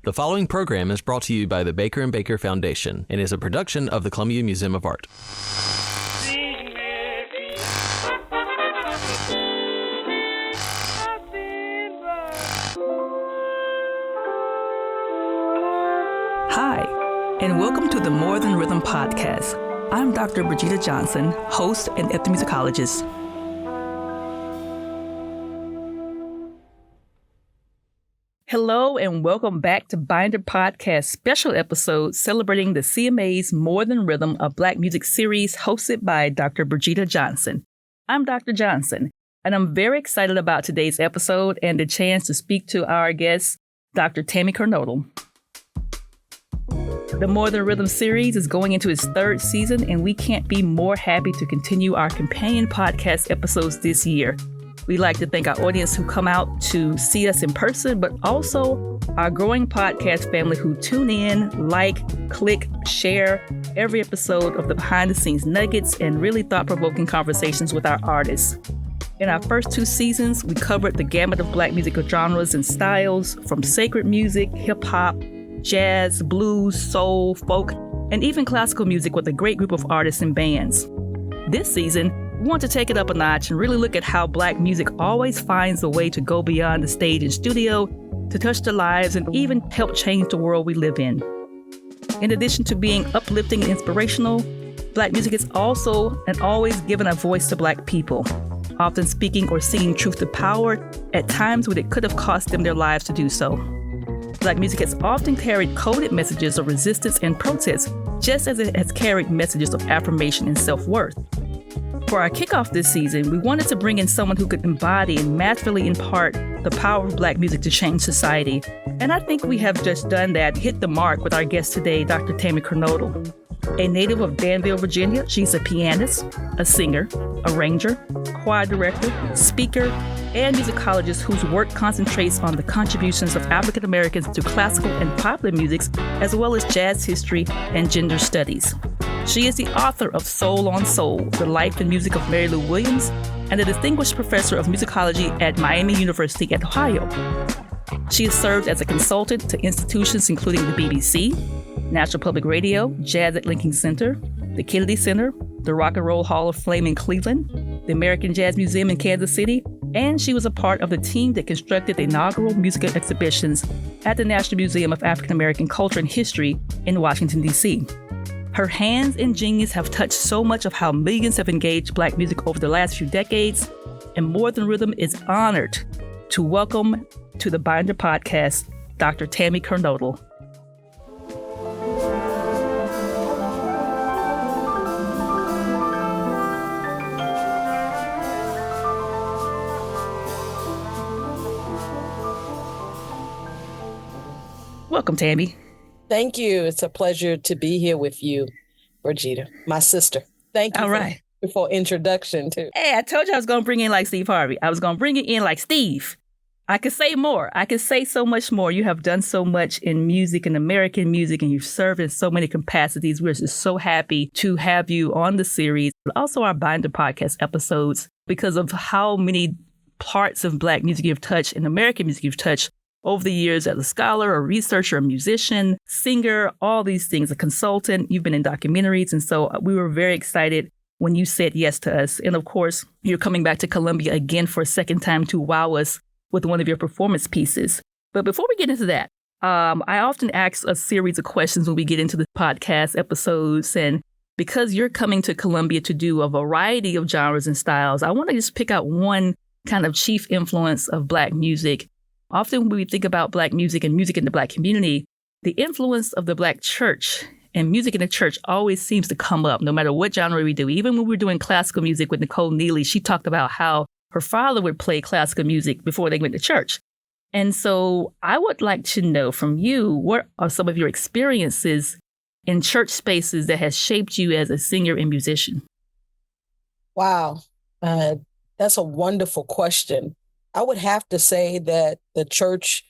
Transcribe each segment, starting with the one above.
The following program is brought to you by the Baker & Baker Foundation and is a production of the Columbia Museum of Art. Hi, and welcome to the More Than Rhythm podcast. I'm Dr. Birgitta Johnson, host and ethnomusicologist. Hello, and welcome back to Binder Podcast special episode celebrating the CMA's More Than Rhythm of Black Music series hosted by Dr. Birgitta Johnson. I'm Dr. Johnson, and I'm very excited about today's episode and the chance to speak to our guest, Dr. Tammy Kernodle. The More Than Rhythm series is going into its third season, and we can't be more happy to continue our companion podcast episodes this year. We'd like to thank our audience who come out to see us in person, but also our growing podcast family who tune in, like, click, share every episode of the behind-the-scenes nuggets and really thought-provoking conversations with our artists. In our first two seasons, we covered the gamut of Black musical genres and styles, from sacred music, hip-hop, jazz, blues, soul, folk, and even classical music with a great group of artists and bands. This season, we want to take it up a notch and really look at how Black music always finds a way to go beyond the stage and studio, to touch the lives and even help change the world we live in. In addition to being uplifting and inspirational, Black music is also and always given a voice to Black people, often speaking or singing truth to power at times when it could have cost them their lives to do so. Black music has often carried coded messages of resistance and protest, just as it has carried messages of affirmation and self-worth. For our kickoff this season, we wanted to bring in someone who could embody and masterfully impart the power of Black music to change society. And I think we have just done that, hit the mark with our guest today, Dr. Tammy Kernodle. A native of Danville, Virginia, she's a pianist, a singer, arranger, choir director, speaker, and musicologist whose work concentrates on the contributions of African Americans to classical and popular musics, as well as jazz history and gender studies. She is the author of Soul on Soul, The Life and Music of Mary Lou Williams, and a distinguished professor of musicology at Miami University at Ohio. She has served as a consultant to institutions including the BBC, National Public Radio, Jazz at Lincoln Center, the Kennedy Center, the Rock and Roll Hall of Fame in Cleveland, the American Jazz Museum in Kansas City, and she was a part of the team that constructed the inaugural musical exhibitions at the National Museum of African American Culture and History in Washington, D.C. Her hands and genius have touched so much of how millions have engaged Black music over the last few decades, and More Than Rhythm is honored to welcome to the Binder Podcast, Dr. Tammy Kernodle. Welcome, Tammy. Thank you. It's a pleasure to be here with you, Birgitta, my sister. Thank you for introduction, too. Hey, I told you I was going to bring in like Steve Harvey. I was going to bring it in like Steve. I could say more. I could say so much more. You have done so much in music and American music, and you've served in so many capacities. We're just so happy to have you on the series, but also our Binder Podcast episodes, because of how many parts of Black music you've touched and American music you've touched over the years as a scholar, a researcher, a musician, singer, all these things, a consultant. You've been in documentaries. And so we were very excited when you said yes to us. And of course, you're coming back to Columbia again for a second time to wow us with one of your performance pieces. But before we get into that, I often ask a series of questions when we get into the podcast episodes. And because you're coming to Columbia to do a variety of genres and styles, I want to just pick out one kind of chief influence of Black music. Often when we think about Black music and music in the Black community, the influence of the Black church and music in the church always seems to come up, no matter what genre we do. Even when we were doing classical music with Nicole Neely, she talked about how her father would play classical music before they went to church. And so I would like to know from you, what are some of your experiences in church spaces that has shaped you as a singer and musician? Wow, that's a wonderful question. I would have to say that the church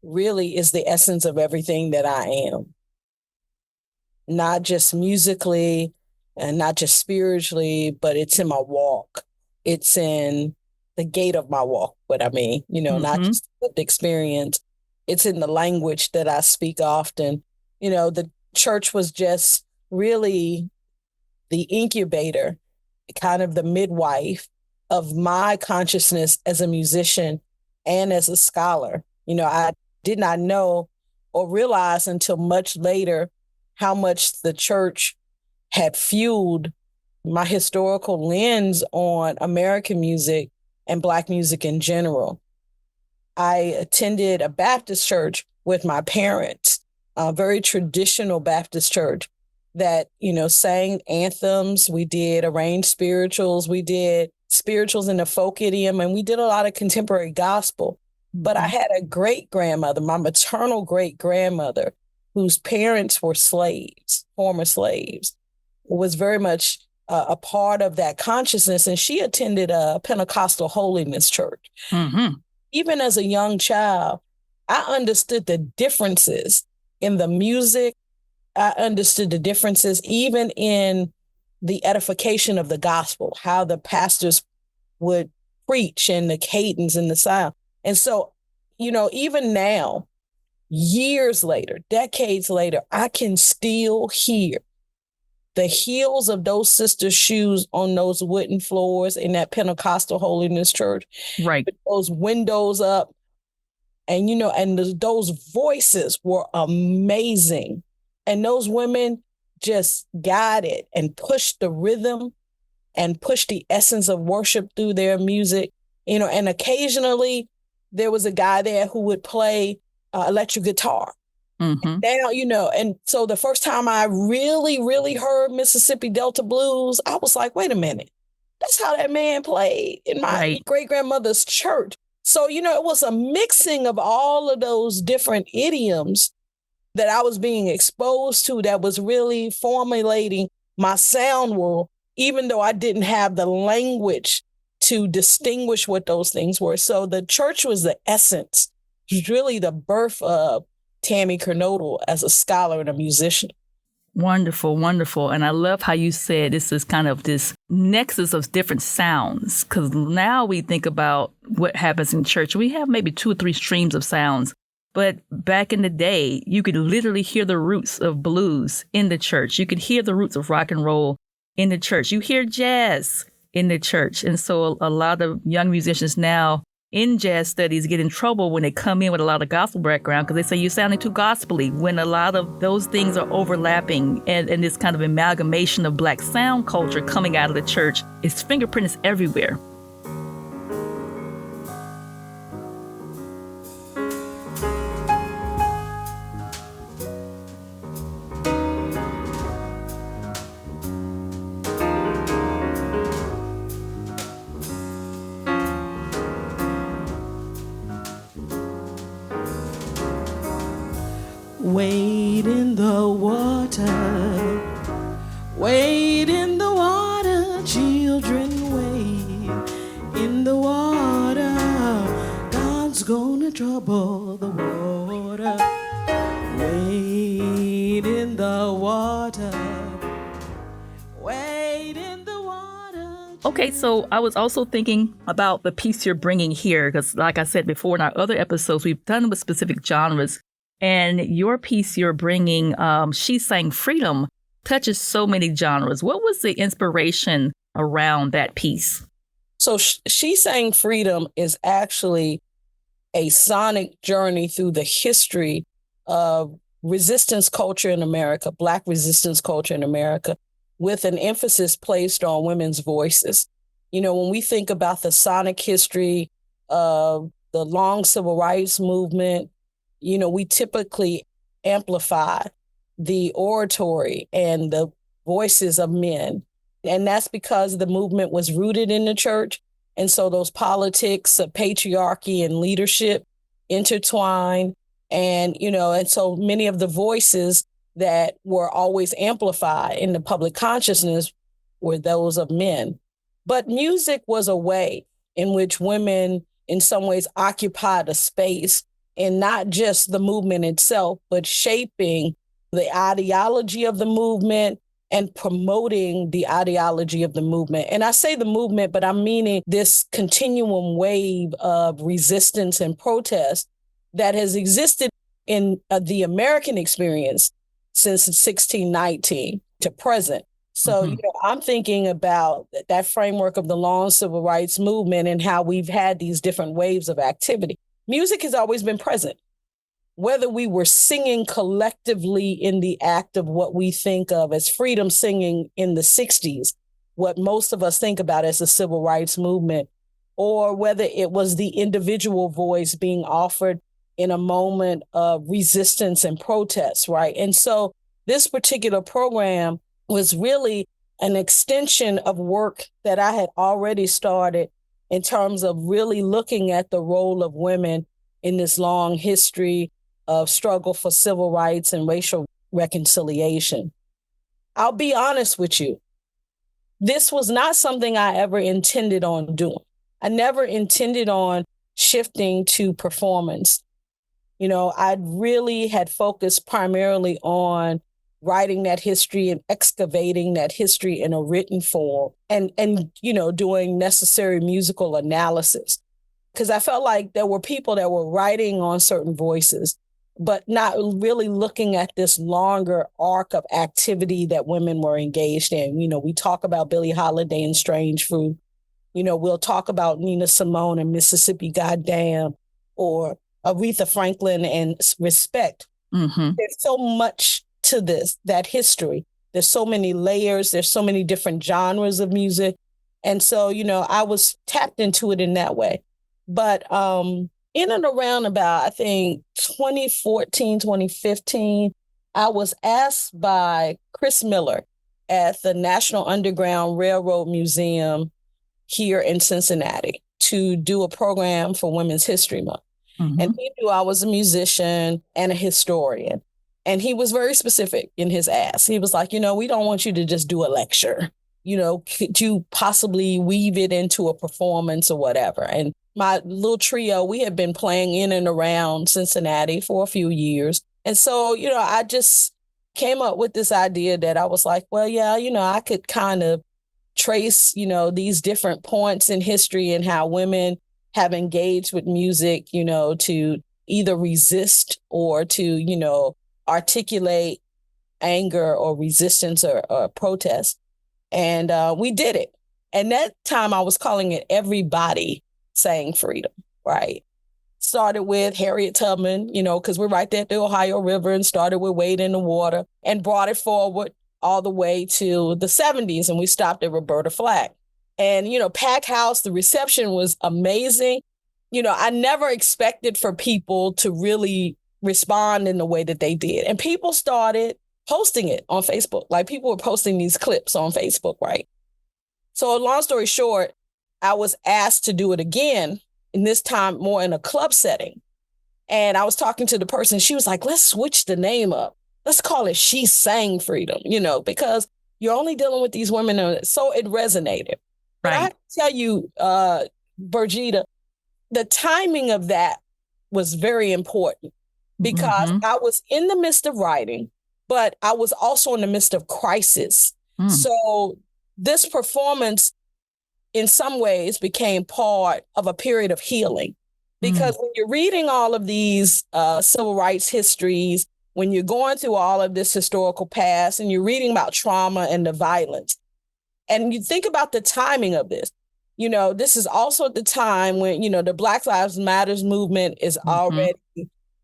really is the essence of everything that I am. Not just musically and not just spiritually, but it's in my walk. It's in the gait of my walk, what I mean, not just the experience. It's in the language that I speak often. The church was just really the incubator, kind of the midwife of my consciousness as a musician and as a scholar. I did not know or realize until much later how much the church had fueled my historical lens on American music and Black music in general. I attended a Baptist church with my parents, a very traditional Baptist church that, sang anthems. We did arranged spirituals. We did spirituals in the folk idiom, and we did a lot of contemporary gospel. But I had a great-grandmother, my maternal great-grandmother, whose parents were slaves, former slaves, was very much a part of that consciousness. And she attended a Pentecostal holiness church. Mm-hmm. Even as a young child, I understood the differences in the music. I understood the differences even in the edification of the gospel, how the pastors would preach and the cadence and the sound. And so, even now, years later, decades later, I can still hear the heels of those sisters' shoes on those wooden floors in that Pentecostal holiness church. Right. With those windows up. And, those voices were amazing. And those women just guided and pushed the rhythm and pushed the essence of worship through their music. And occasionally there was a guy there who would play electric guitar. Mm-hmm. Now, and so the first time I really, really heard Mississippi Delta blues, I was like, wait a minute, that's how that man played in my great-grandmother's church. So, it was a mixing of all of those different idioms that I was being exposed to that was really formulating my sound world, even though I didn't have the language to distinguish what those things were. So the church was the essence, was really the birth of Tammy Kernodle as a scholar and a musician. Wonderful, wonderful. And I love how you said this is kind of this nexus of different sounds, because now we think about what happens in church. We have maybe 2 or 3 streams of sounds. But back in the day, you could literally hear the roots of blues in the church. You could hear the roots of rock and roll in the church. You hear jazz in the church. And so a lot of young musicians now in jazz studies get in trouble when they come in with a lot of gospel background, because they say you're sounding too gospel-y, when a lot of those things are overlapping, and this kind of amalgamation of Black sound culture coming out of the church. Its fingerprint is everywhere. Wade in the water, wade in the water, children, wade in the water. God's gonna trouble the water. Wade in the water, wade in the water. Okay, so I was also thinking about the piece you're bringing here, because like I said before in our other episodes, we've done with specific genres. And your piece you're bringing, She Sang Freedom, touches so many genres. What was the inspiration around that piece? So She Sang Freedom is actually a sonic journey through the history of resistance culture in America, Black resistance culture in America, with an emphasis placed on women's voices. When we think about the sonic history of the long civil rights movement, we typically amplify the oratory and the voices of men. And that's because the movement was rooted in the church. And so those politics of patriarchy and leadership intertwine. And so many of the voices that were always amplified in the public consciousness were those of men. But music was a way in which women, in some ways, occupied a space in not just the movement itself, but shaping the ideology of the movement and promoting the ideology of the movement. And I say the movement, but I'm meaning this continuum wave of resistance and protest that has existed in the American experience since 1619 to present. So, I'm thinking about that framework of the long civil rights movement and how we've had these different waves of activity. Music has always been present, whether we were singing collectively in the act of what we think of as freedom singing in the 60s, what most of us think about as the civil rights movement, or whether it was the individual voice being offered in a moment of resistance and protest, right? And so this particular program was really an extension of work that I had already started in terms of really looking at the role of women in this long history of struggle for civil rights and racial reconciliation. I'll be honest with you. This was not something I ever intended on doing. I never intended on shifting to performance. I really had focused primarily on writing that history and excavating that history in a written form and doing necessary musical analysis. Because I felt like there were people that were writing on certain voices, but not really looking at this longer arc of activity that women were engaged in. We talk about Billie Holiday and Strange Fruit. We'll talk about Nina Simone and Mississippi Goddamn, or Aretha Franklin and Respect. There's so much to that history. There's so many layers. There's so many different genres of music. And so, I was tapped into it in that way. But in and around about, I think, 2014, 2015, I was asked by Chris Miller at the National Underground Railroad Museum here in Cincinnati to do a program for Women's History Month. And he knew I was a musician and a historian. And he was very specific in his ask. He was like, we don't want you to just do a lecture. Could you possibly weave it into a performance or whatever? And my little trio, we had been playing in and around Cincinnati for a few years. And so, I just came up with this idea that I was like, well, yeah, I could kind of trace, these different points in history and how women have engaged with music, to either resist or to, articulate anger or resistance or protest. And we did it. And that time I was calling it Everybody Sang Freedom, right? Started with Harriet Tubman, because we're right there at the Ohio River, and started with Wade in the Water and brought it forward all the way to the 70s. And we stopped at Roberta Flack. And, packed house, the reception was amazing. I never expected for people to really respond in the way that they did. And people started posting it on Facebook. Like, people were posting these clips on Facebook, right? So long story short, I was asked to do it again, and this time more in a club setting. And I was talking to the person. She was like, let's switch the name up. Let's call it She Sang Freedom, because you're only dealing with these women. So it resonated. But I have to tell you, Birgitta, the timing of that was very important, because I was in the midst of writing, but I was also in the midst of crisis. So this performance, in some ways, became part of a period of healing. Because when you're reading all of these civil rights histories, when you're going through all of this historical past and you're reading about trauma and the violence, and you think about the timing of this, this is also the time when, the Black Lives Matters movement is already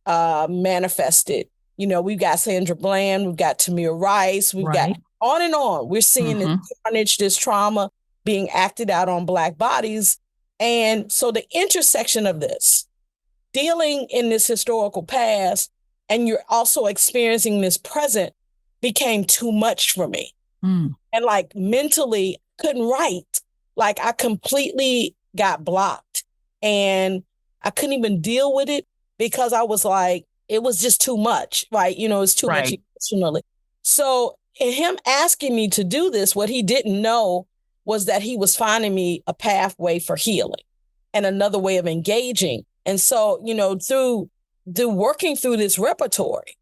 manifested. We've got Sandra Bland, we've got Tamir Rice, we've got on and on. We're seeing this carnage, this trauma being acted out on Black bodies. And so the intersection of this, dealing in this historical past, and you're also experiencing this present, became too much for me. And like mentally couldn't write. Like, I completely got blocked and I couldn't even deal with it, because I was like, it was just too much, right? It's too much emotionally. So in him asking me to do this, what he didn't know was that he was finding me a pathway for healing and another way of engaging. And so, through working through this repertory,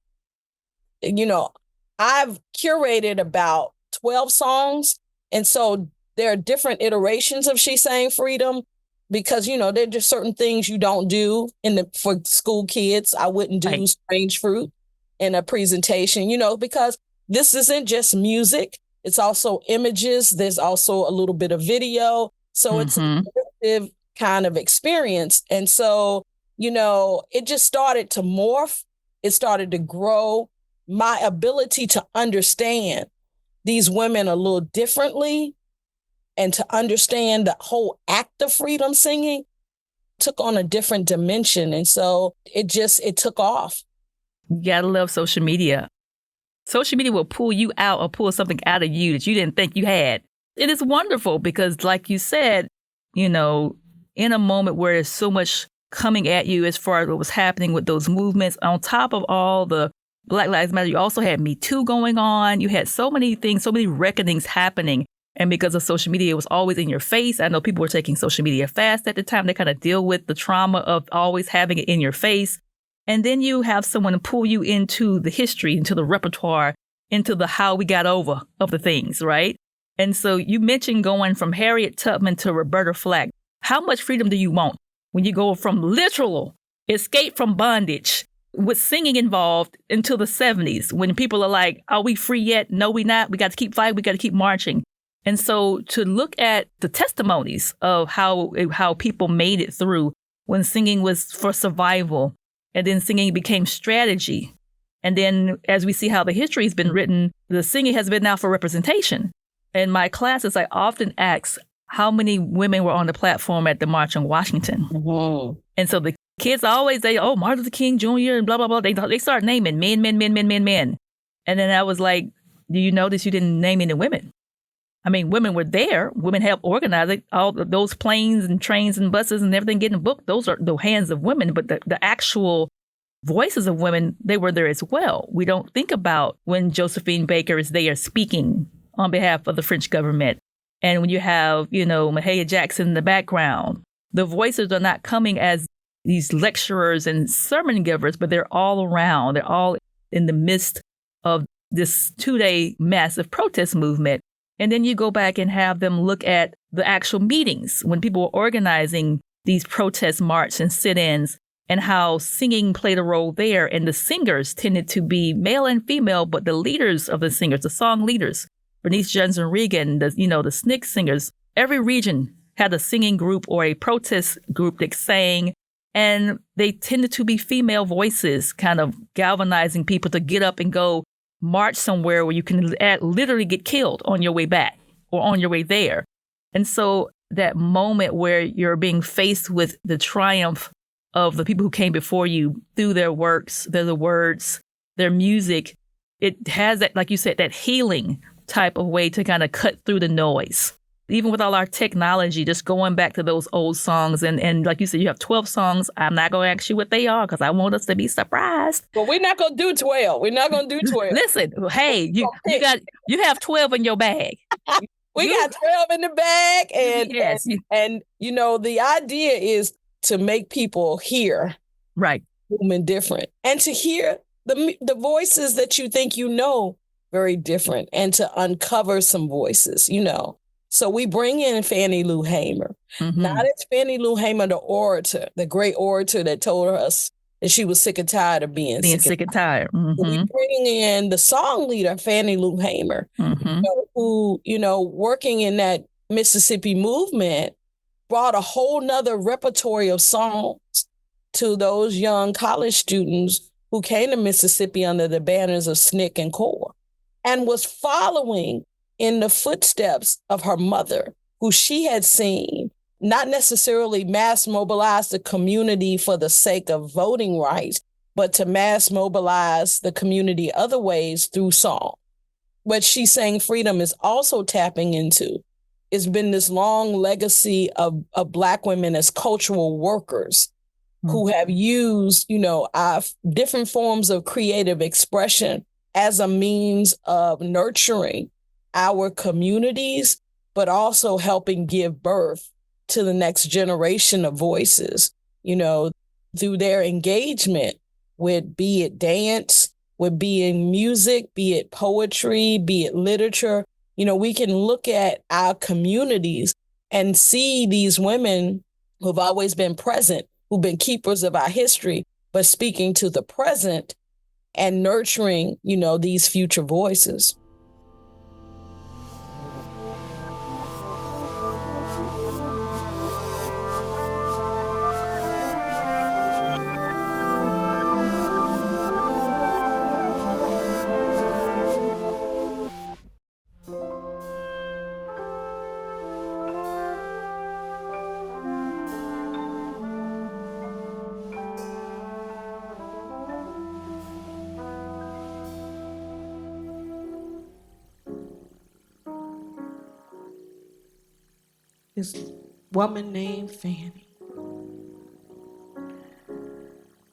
I've curated about 12 songs. And so there are different iterations of She Sang Freedom. because, you know, there are just certain things you don't do for school kids. I wouldn't do Right. strange fruit in a presentation, you know, because this isn't just music. It's also images. There's also a little bit of video. So it's an immersive kind of experience. And so, you know, it just started to morph. It started to grow. My ability to understand these women a little differently and to understand the whole act of freedom singing took on a different dimension. And so it took off. You gotta love social media. Social media will pull you out or pull something out of you that you didn't think you had. It is wonderful because, like you said, you know, in a moment where there's so much coming at you as far as what was happening with those movements, on top of all the Black Lives Matter, you also had Me Too going on. You had so many things, so many reckonings happening. And because of social media, it was always in your face. I know people were taking social media fast at the time. They kind of deal with the trauma of always having it in your face. And then you have someone pull you into the history, into the repertoire, into the how we got over of the things, right? And so you mentioned going from Harriet Tubman to Roberta Flack. How much freedom do you want when you go from literal escape from bondage with singing involved into the 70s when people are like, are we free yet? No, we not. We got to keep fighting. We got to keep marching. And so to look at the testimonies of how people made it through when singing was for survival, and then singing became strategy. And then as we see how the history has been written, the singing has been now for representation. In my classes, I often ask how many women were on the platform at the March on Washington. Mm-hmm. And so the kids always say, oh, Martin Luther King Jr. and blah, blah, blah. They start naming men. And then I was like, do you notice you didn't name any women? I mean, women were there. Women helped organize it. All those planes and trains and buses and everything getting booked, those are the hands of women. But the actual voices of women, they were there as well. We don't think about when Josephine Baker is there speaking on behalf of the French government. And when you have, you know, Mahalia Jackson in the background, the voices are not coming as these lecturers and sermon givers, but they're all around. They're all in the midst of this 2-day massive protest movement. And then you go back and have them look at the actual meetings when people were organizing these protest marches and sit-ins and how singing played a role there. And the singers tended to be male and female, but the leaders of the singers, the song leaders, Bernice Johnson Reagan, the SNCC singers, every region had a singing group or a protest group that sang. And they tended to be female voices, kind of galvanizing people to get up and go march somewhere where you can literally get killed on your way back or on your way there. And so that moment where you're being faced with the triumph of the people who came before you through their works, their words, their music, it has that, like you said, that healing type of way to kind of cut through the noise. Even with all our technology, just going back to those old songs. And like you said, you have 12 songs. I'm not going to ask you what they are because I want us to be surprised. But we're not going to do 12. We're not going to do 12. Listen, hey, you have 12 in your bag. We got 12 in the bag. And, yes. and, you know, the idea is to make people hear. Right. Women different. And to hear the voices that you think you know very different. And to uncover some voices, you know. So we bring in Fannie Lou Hamer. Mm-hmm. Not as Fannie Lou Hamer, the orator, the great orator that told us that she was sick and tired of being sick and tired. Mm-hmm. So we bring in the song leader, Fannie Lou Hamer, mm-hmm. who, you know, working in that Mississippi movement, brought a whole nother repertoire of songs to those young college students who came to Mississippi under the banners of SNCC and CORE, and was following in the footsteps of her mother, who she had seen not necessarily mass mobilize the community for the sake of voting rights, but to mass mobilize the community other ways through song. What she's saying freedom is also tapping into. It's been this long legacy of Black women as cultural workers who have used, you know, different forms of creative expression as a means of nurturing our communities, but also helping give birth to the next generation of voices, you know, through their engagement with, be it dance, with being music, be it poetry, be it literature. You know, we can look at our communities and see these women who've always been present, who've been keepers of our history, but speaking to the present and nurturing, these future voices. This woman named Fanny.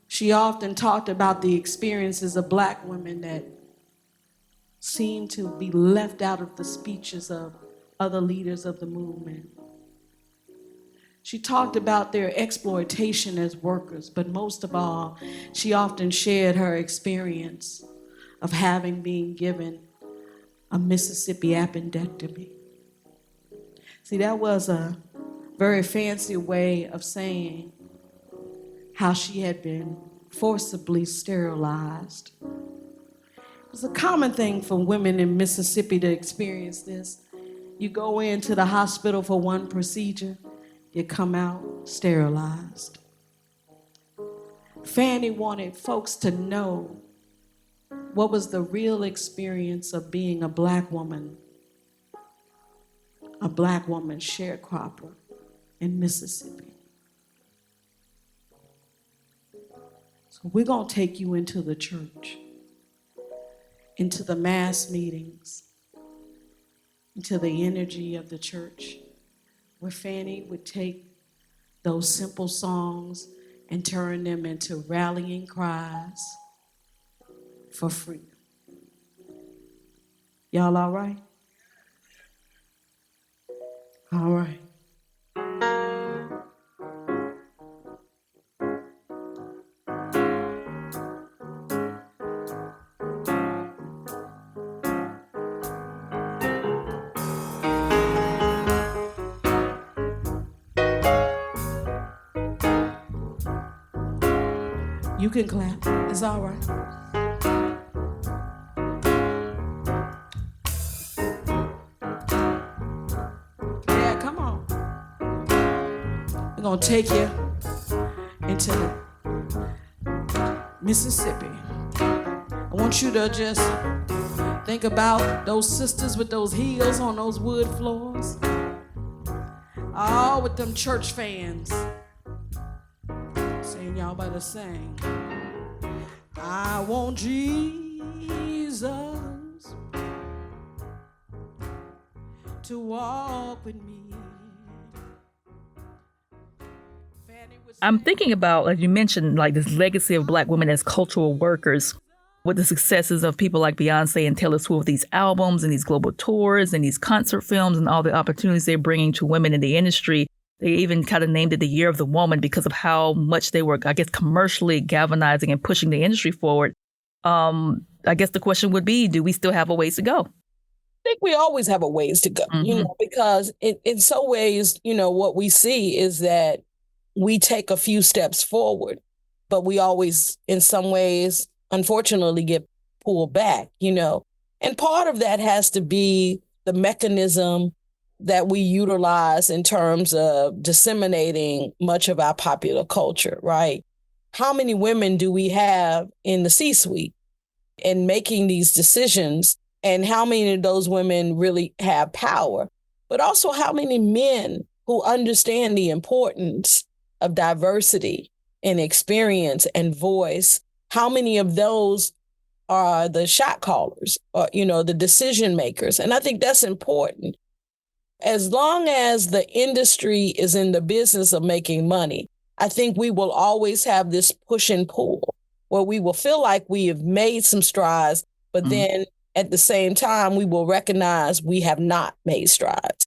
She often talked about the experiences of Black women that seemed to be left out of the speeches of other leaders of the movement. She talked about their exploitation as workers, but most of all, she often shared her experience of having been given a Mississippi appendectomy. See, that was a very fancy way of saying how she had been forcibly sterilized. It was a common thing for women in Mississippi to experience this. You go into the hospital for one procedure, you come out sterilized. Fanny wanted folks to know what was the real experience of being a Black woman sharecropper in Mississippi. So we're going to take you into the church, into the mass meetings, into the energy of the church, where Fanny would take those simple songs and turn them into rallying cries for freedom. Y'all all right? All right. You can clap. It's all right. Yeah, come on. We're going to take you into Mississippi. I want you to just think about those sisters with those heels on those wood floors. All with them church fans. Saying y'all better sing. I want Jesus to walk with me. I'm thinking about, as you mentioned, like this legacy of Black women as cultural workers, with the successes of people like Beyoncé and Taylor Swift with these albums and these global tours and these concert films and all the opportunities they're bringing to women in the industry. They even kind of named it the Year of the Woman because of how much they were, I guess, commercially galvanizing and pushing the industry forward. I guess the question would be, do we still have a ways to go? I think we always have a ways to go, because in some ways, what we see is that we take a few steps forward, but we always, in some ways, unfortunately, get pulled back, And part of that has to be the mechanism that we utilize in terms of disseminating much of our popular culture, right? How many women do we have in the C-suite and making these decisions? And how many of those women really have power? But also how many men who understand the importance of diversity and experience and voice? How many of those are the shot callers or, the decision makers? And I think that's important. As long as the industry is in the business of making money, I think we will always have this push and pull where we will feel like we have made some strides, but then at the same time, we will recognize we have not made strides.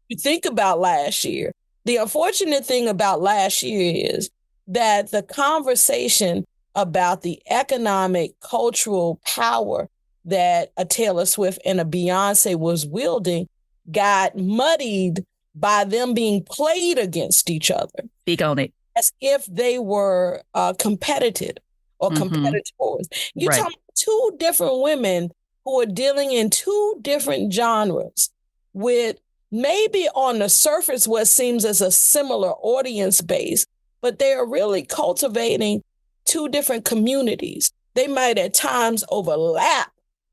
You think about last year. The unfortunate thing about last year is that the conversation about the economic, cultural power that a Taylor Swift and a Beyoncé was wielding got muddied by them being played against each other. Speak on it. As if they were competitive or competitors. You're talking two different women who are dealing in two different genres with maybe on the surface what seems as a similar audience base, but they are really cultivating two different communities. They might at times overlap,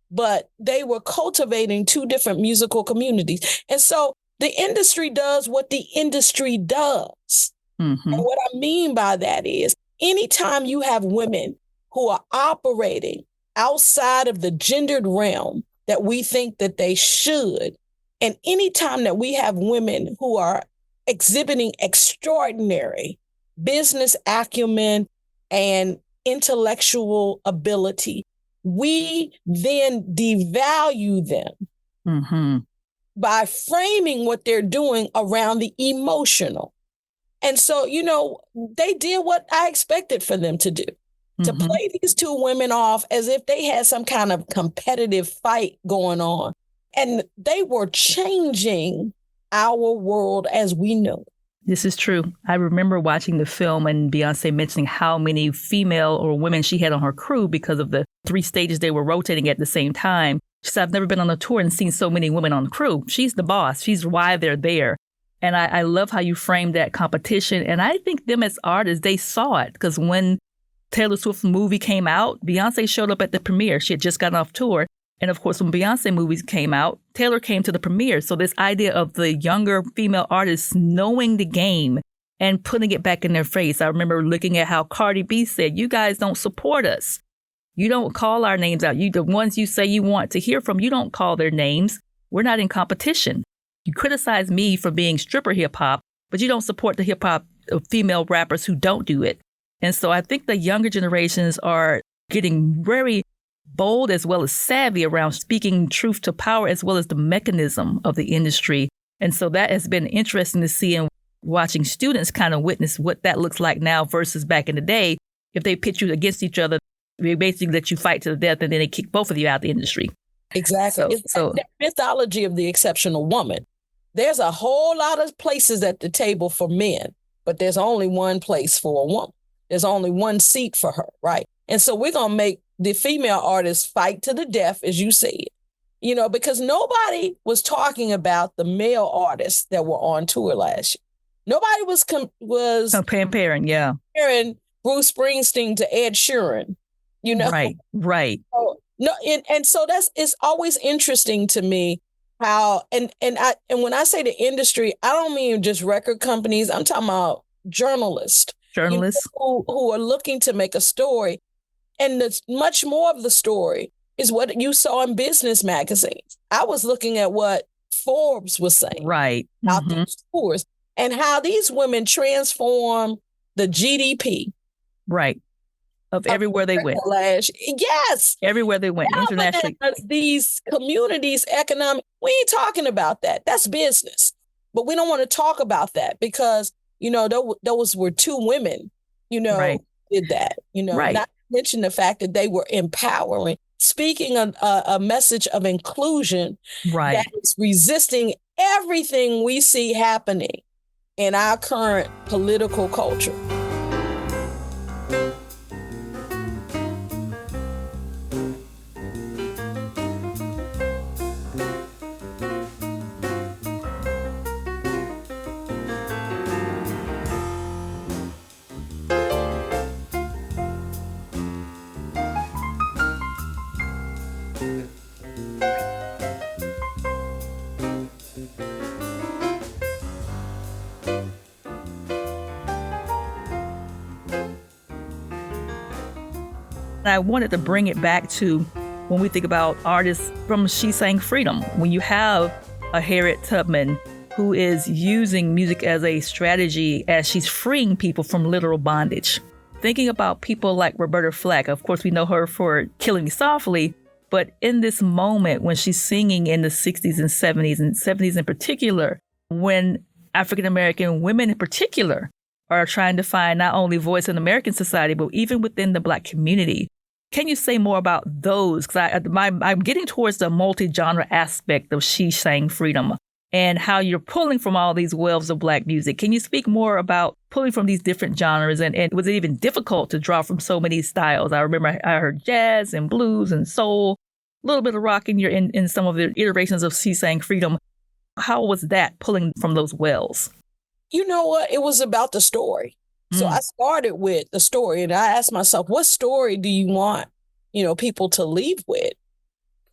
but they were cultivating two different musical communities. And so the industry does what the industry does. And what I mean by that is anytime you have women who are operating outside of the gendered realm that we think that they should, and anytime that we have women who are exhibiting extraordinary business acumen and intellectual ability, we then devalue them by framing what they're doing around the emotional. And so, they did what I expected for them to do, to play these two women off as if they had some kind of competitive fight going on. And they were changing our world as we know it. This is true. I remember watching the film and Beyoncé mentioning how many female or women she had on her crew because of the 3 stages they were rotating at the same time. She said, I've never been on a tour and seen so many women on the crew. She's the boss. She's why they're there. And I love how you framed that competition. And I think them as artists, they saw it because when Taylor Swift's movie came out, Beyoncé showed up at the premiere. She had just gotten off tour. And of course, when Beyoncé movies came out, Taylor came to the premiere. So this idea of the younger female artists knowing the game and putting it back in their face. I remember looking at how Cardi B said, you guys don't support us. You don't call our names out. The ones you say you want to hear from, you don't call their names. We're not in competition. You criticize me for being stripper hip hop, but you don't support the hip hop of female rappers who don't do it. And so I think the younger generations are getting very bold as well as savvy around speaking truth to power as well as the mechanism of the industry. And so that has been interesting to see and watching students kind of witness what that looks like now versus back in the day. If they pit you against each other, they basically let you fight to the death and then they kick both of you out the industry. Exactly. So the mythology of the exceptional woman. There's a whole lot of places at the table for men, but there's only one place for a woman. There's only one seat for her, right? And so we're going to make the female artists fight to the death, as you said, because nobody was talking about the male artists that were on tour last year. Nobody was comparing Bruce Springsteen to Ed Sheeran, Right. So, no, and so it's always interesting to me how, and when I say the industry, I don't mean just record companies. I'm talking about journalists who are looking to make a story. And much more of the story is what you saw in business magazines. I was looking at what Forbes was saying about these tours and how these women transform the GDP. Right. Of everywhere they went. Yes. Everywhere they went, internationally. These communities, economic, we ain't talking about that. That's business. But we don't want to talk about that because, those were two women, did that, not mention the fact that they were empowering, speaking a message of inclusion that is resisting everything we see happening in our current political culture. I wanted to bring it back to when we think about artists from She Sang Freedom. When you have a Harriet Tubman who is using music as a strategy as she's freeing people from literal bondage. Thinking about people like Roberta Flack, of course, we know her for Killing Me Softly, but in this moment when she's singing in the 60s and 70s in particular, when African-American women in particular are trying to find not only voice in American society, but even within the Black community. Can you say more about those? Because I'm getting towards the multi-genre aspect of She Sang Freedom. and how you're pulling from all these wells of Black music. Can you speak more about pulling from these different genres? And was it even difficult to draw from so many styles? I remember I heard jazz and blues and soul, a little bit of rock in some of the iterations of She Sang Freedom. How was that pulling from those wells? You know what? It was about the story. So I started with the story, and I asked myself, what story do you want, people to leave with?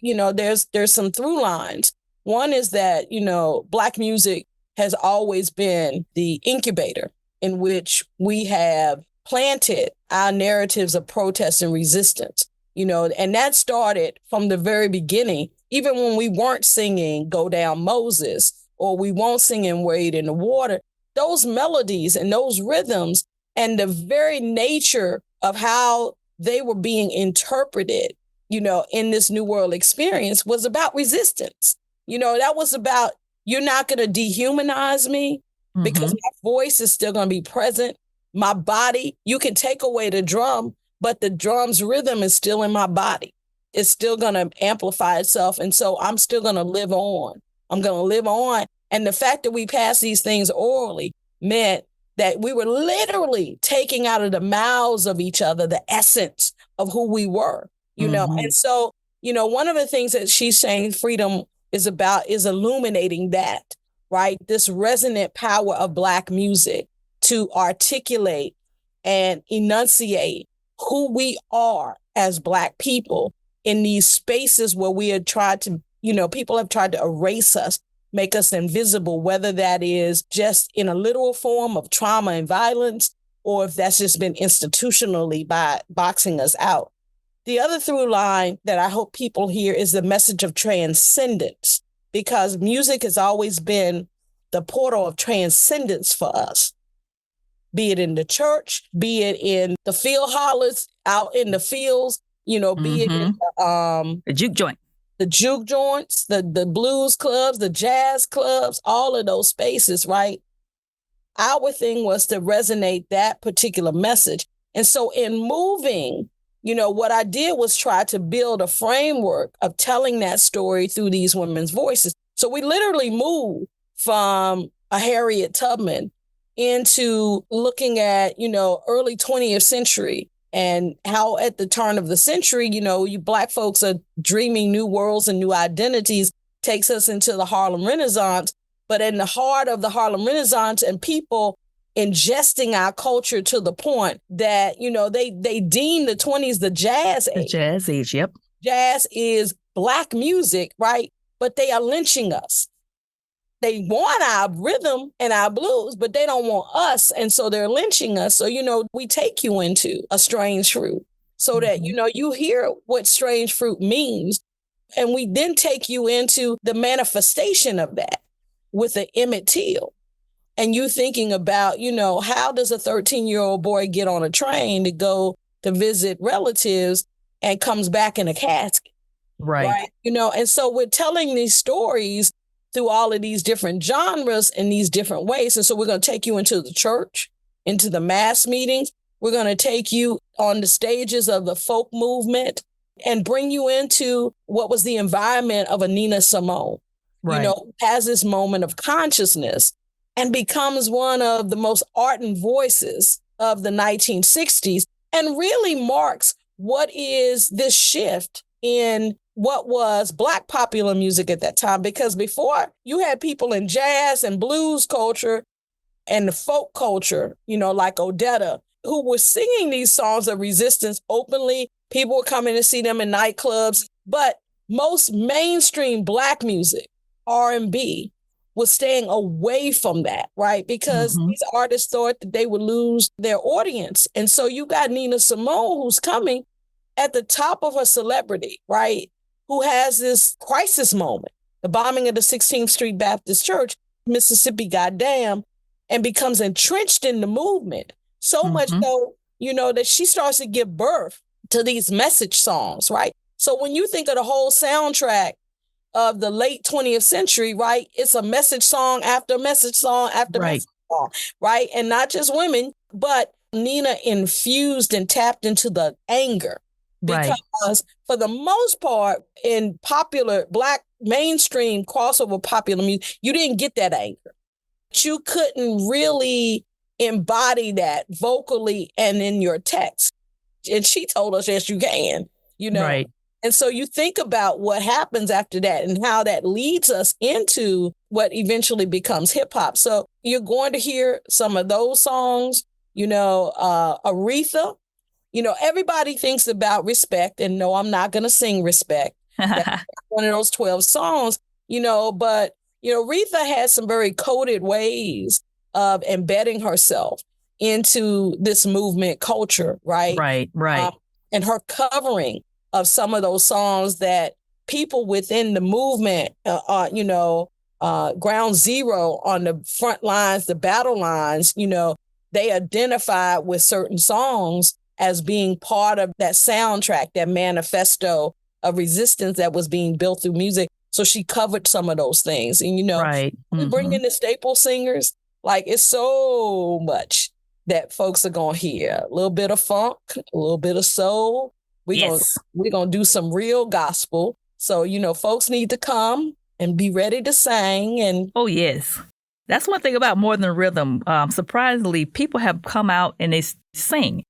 There's some through lines. One is that, Black music has always been the incubator in which we have planted our narratives of protest and resistance, and that started from the very beginning, even when we weren't singing Go Down Moses, or we weren't singing Wade in the Water. Those melodies and those rhythms and the very nature of how they were being interpreted, in this New World experience was about resistance. That was about, you're not going to dehumanize me because my voice is still going to be present. My body, you can take away the drum, but the drum's rhythm is still in my body. It's still going to amplify itself. And so I'm still going to live on. I'm going to live on. And the fact that we passed these things orally meant that we were literally taking out of the mouths of each other the essence of who we were, And so, one of the things that She's Saying Freedom is about is illuminating that, right? This resonant power of Black music to articulate and enunciate who we are as Black people in these spaces where we had tried to, people have tried to erase us, make us invisible, whether that is just in a literal form of trauma and violence, or if that's just been institutionally by boxing us out. The other through line that I hope people hear is the message of transcendence, because music has always been the portal of transcendence for us, be it in the church, be it in the field hollers out in the fields, be it in the juke joint. The juke joints, the blues clubs, the jazz clubs, all of those spaces, right? Our thing was to resonate that particular message. And so in moving, what I did was try to build a framework of telling that story through these women's voices. So we literally moved from a Harriet Tubman into looking at, early 20th century and how at the turn of the century, you Black folks are dreaming new worlds and new identities, takes us into the Harlem Renaissance. But in the heart of the Harlem Renaissance and people ingesting our culture to the point that, they deem the 20s the jazz age. The jazz age, yep. Jazz is Black music, right? But they are lynching us. They want our rhythm and our blues, but they don't want us. And so they're lynching us. So, we take you into a strange fruit so that, you hear what strange fruit means. And we then take you into the manifestation of that with the Emmett Till. And you thinking about, how does a 13-year-old boy get on a train to go to visit relatives and comes back in a casket? Right. And so we're telling these stories through all of these different genres in these different ways. And so we're going to take you into the church, into the mass meetings. We're going to take you on the stages of the folk movement and bring you into what was the environment of a Nina Simone, right. Has this moment of consciousness and becomes one of the most ardent voices of the 1960s and really marks what is this shift in what was Black popular music at that time. Because before, you had people in jazz and blues culture and the folk culture, like Odetta, who were singing these songs of resistance openly. People were coming to see them in nightclubs. But most mainstream Black music, R&B, was staying away from that, right? Because these artists thought that they would lose their audience. And so you got Nina Simone, who's coming at the top of her celebrity, right? Who has this crisis moment, the bombing of the 16th Street Baptist Church, Mississippi, goddamn, and becomes entrenched in the movement. So much so, that she starts to give birth to these message songs, right? So when you think of the whole soundtrack of the late 20th century, right, it's a message song after message song after message song, right? And not just women, but Nina infused and tapped into the anger Right. Because for the most part, in popular Black mainstream crossover popular music, you didn't get that anger. You couldn't really embody that vocally and in your text. And she told us, yes, you can, Right. And so you think about what happens after that and how that leads us into what eventually becomes hip hop. So you're going to hear some of those songs, Aretha. Everybody thinks about Respect, and no, I'm not going to sing Respect. That's one of those 12 songs, but, Aretha has some very coded ways of embedding herself into this movement culture, right? Right. And her covering of some of those songs that people within the movement, ground zero on the front lines, the battle lines, they identified with certain songs as being part of that soundtrack, that manifesto of resistance that was being built through music. So she covered some of those things. And, Right. we bring in the staple singers, like it's so much that folks are going to hear. A little bit of funk, a little bit of soul. We're going to do some real gospel. So, folks need to come and be ready to sing. And oh, yes. That's one thing about More Than Rhythm. Surprisingly, people have come out and they sing.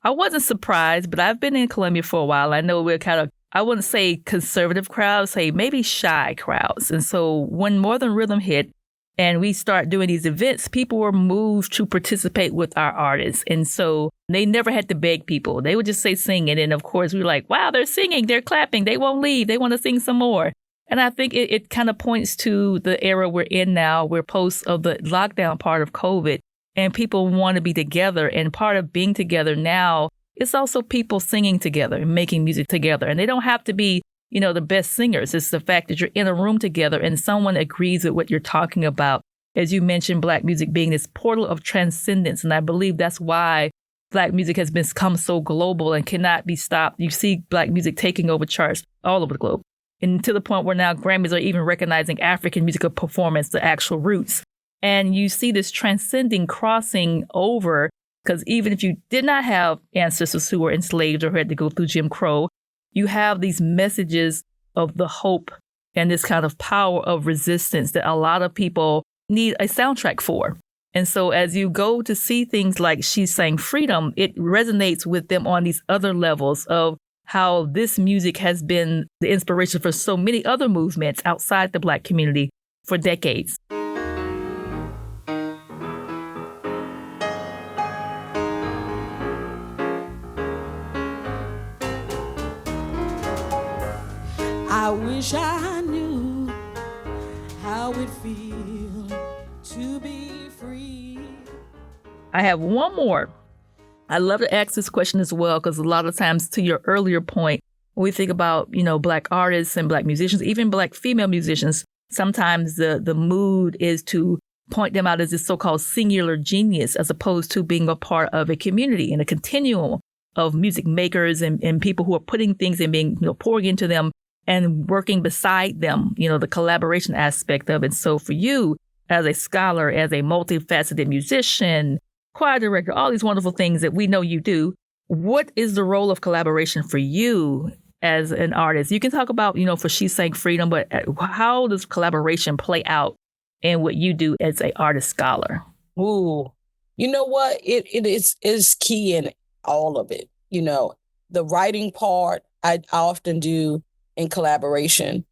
I wasn't surprised, but I've been in Columbia for a while. I know we're kind of, I wouldn't say conservative crowds, say maybe shy crowds. And so when More Than Rhythm hit and we start doing these events, people were moved to participate with our artists. And so they never had to beg people. They would just say sing it. And of course, we were like, wow, they're singing, they're clapping, they won't leave, they want to sing some more. And I think it kind of points to the era we're in now. We're post of the lockdown part of COVID, and people want to be together. And part of being together now is also people singing together and making music together. And they don't have to be, the best singers. It's the fact that you're in a room together and someone agrees with what you're talking about. As you mentioned, Black music being this portal of transcendence. And I believe that's why Black music has become so global and cannot be stopped. You see Black music taking over charts all over the globe. And to the point where now Grammys are even recognizing African musical performance, the actual roots. And you see this transcending crossing over, because even if you did not have ancestors who were enslaved or who had to go through Jim Crow, you have these messages of the hope and this kind of power of resistance that a lot of people need a soundtrack for. And so as you go to see things like She Sang Freedom, it resonates with them on these other levels of how this music has been the inspiration for so many other movements outside the Black community for decades. I wish I knew how it feels to be free. I have one more. I love to ask this question as well, because a lot of times, to your earlier point, when we think about, Black artists and Black musicians, even Black female musicians, sometimes the mood is to point them out as this so-called singular genius, as opposed to being a part of a community and a continuum of music makers and people who are putting things and being, pouring into them and working beside them, the collaboration aspect of it. So for you, as a scholar, as a multifaceted musician, choir director, all these wonderful things that we know you do, what is the role of collaboration for you as an artist? You can talk about, for She Sang Freedom, but how does collaboration play out in what you do as an artist scholar? Ooh, you know what? It is key in all of it. The writing part, I often do in collaboration.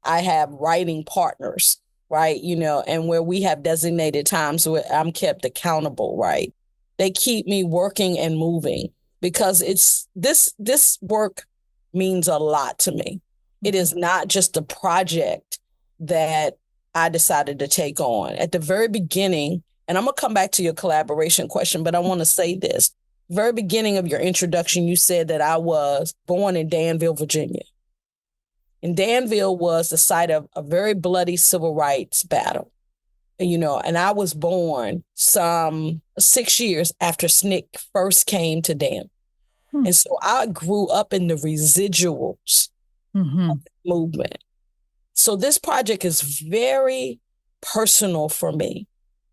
I have writing partners, right? And where we have designated times where I'm kept accountable, right? They keep me working and moving, because it's this work means a lot to me. It is not just a project that I decided to take on. At the very beginning, and I'm going to come back to your collaboration question, but I want to say this. Very beginning of your introduction, you said that I was born in Danville, Virginia. And Danville was the site of a very bloody civil rights battle, and I was born some 6 years after SNCC first came to Danville. And so I grew up in the residuals of the movement. So this project is very personal for me,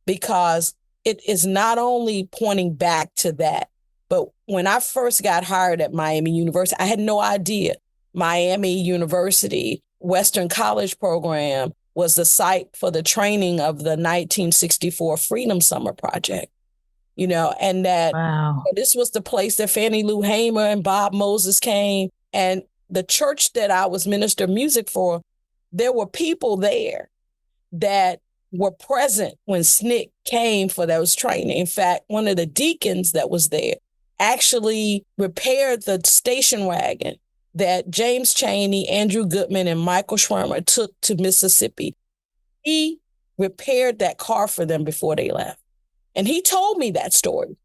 because it is not only pointing back to that, But when I first got hired at Miami University, I had no idea Miami University Western College program was the site for the training of the 1964 Freedom Summer Project, and that this was the place that Fannie Lou Hamer and Bob Moses came. And the church that I was minister of music for, there were people there that were present when SNCC came for those training. In fact, one of the deacons that was there actually repaired the station wagon that James Chaney, Andrew Goodman, and Michael Schwimmer took to Mississippi. He repaired that car for them before they left. And he told me that story.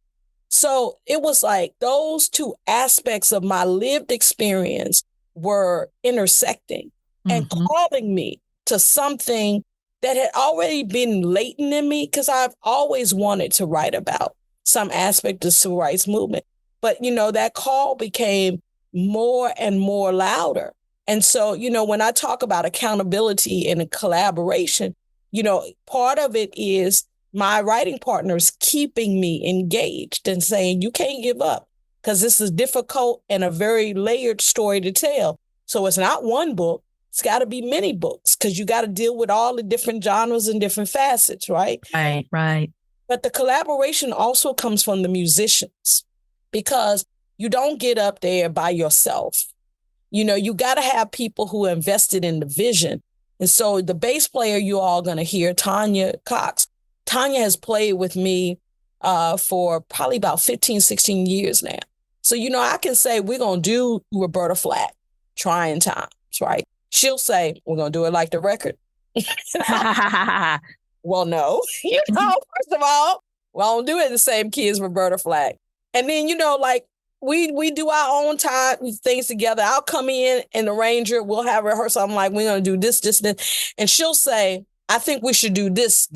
So it was like those two aspects of my lived experience were intersecting and calling me to something that had already been latent in me, because I've always wanted to write about some aspect of the civil rights movement. But, that call became more and more louder. And so, when I talk about accountability and collaboration, part of it is my writing partners keeping me engaged and saying, you can't give up, because this is difficult and a very layered story to tell. So it's not one book. It's got to be many books, because you got to deal with all the different genres and different facets, right? Right. But the collaboration also comes from the musicians, because you don't get up there by yourself. You got to have people who are invested in the vision. And so the bass player you all going to hear, Tanya Cox. Tanya has played with me for probably about 15, 16 years now. So, I can say we're going to do Roberta Flack, Trying Times, right? She'll say, we're going to do it like the record. Well, no, first of all, we don't do it in the same key as Roberta Flack. And then, we do our own time things together. I'll come in and arrange it. We'll have rehearsal. I'm like, we're going to do this, this, this. And she'll say, I think we should do this.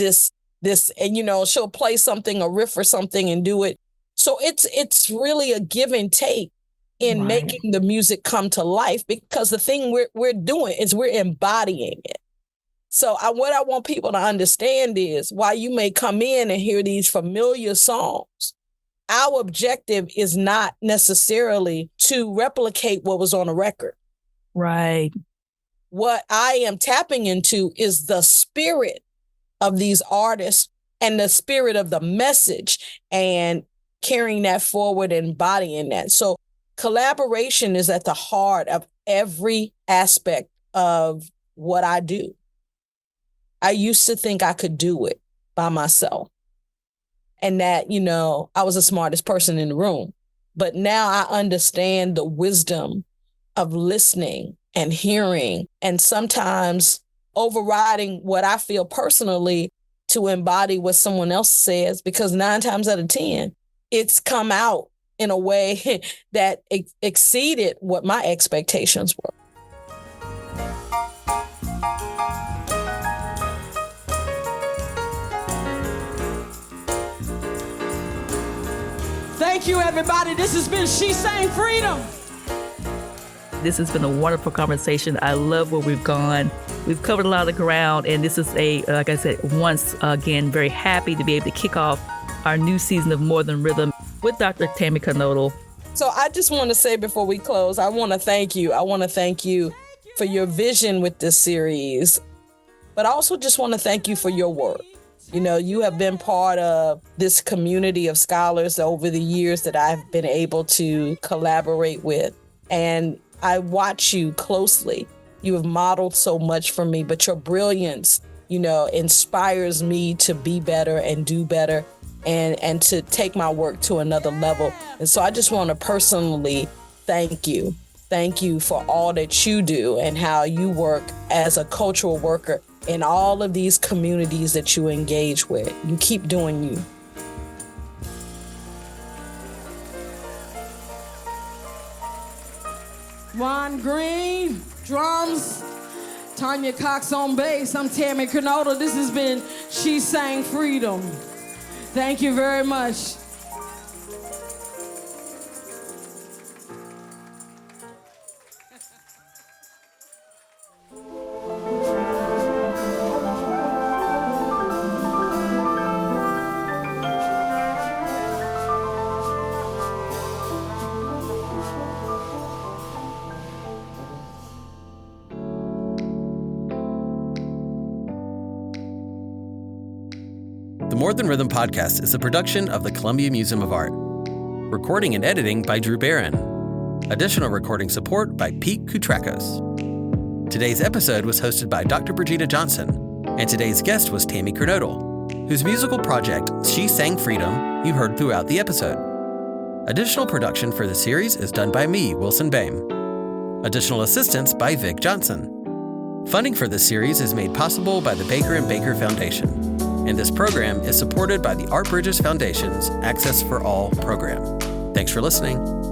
And, she'll play something, a riff or something, and do it. So it's really a give and take in making the music come to life, because the thing we're doing is we're embodying it. So what I want people to understand is, while you may come in and hear these familiar songs, our objective is not necessarily to replicate what was on a record. Right. What I am tapping into is the spirit of these artists and the spirit of the message, and carrying that forward and embodying that. So collaboration is at the heart of every aspect of what I do. I used to think I could do it by myself, and that, I was the smartest person in the room. But now I understand the wisdom of listening and hearing, and sometimes overriding what I feel personally to embody what someone else says, because 9 times out of 10, it's come out in a way that exceeded what my expectations were. Thank you, everybody. This has been She Sang Freedom. This has been a wonderful conversation. I love where we've gone. We've covered a lot of ground, and this is like I said, once again, very happy to be able to kick off our new season of More Than Rhythm with Dr. Tammy Kernodle. So I just want to say before we close, I want to thank you. I want to thank you for your vision with this series, but I also just want to thank you for your work. You have been part of this community of scholars over the years that I've been able to collaborate with, and I watch you closely. You have modeled so much for me, but your brilliance, inspires me to be better and do better, and to take my work to another level. And so I just want to personally thank you. Thank you for all that you do and how you work as a cultural worker in all of these communities that you engage with. You keep doing you. Juan Green, drums. Tanya Cox on bass. I'm Tammy Kernodle. This has been She Sang Freedom. Thank you very much. The More Than Rhythm podcast is a production of the Columbia Museum of Art. Recording and editing by Drew Barron. Additional recording support by Pete Koutrakos. Today's episode was hosted by Dr. Birgitta Johnson, and today's guest was Tammy Kernodle, whose musical project, She Sang Freedom, you heard throughout the episode. Additional production for the series is done by me, Wilson Boehm. Additional assistance by Vic Johnson. Funding for this series is made possible by the Baker and Baker Foundation, and this program is supported by the Art Bridges Foundation's Access for All program. Thanks for listening.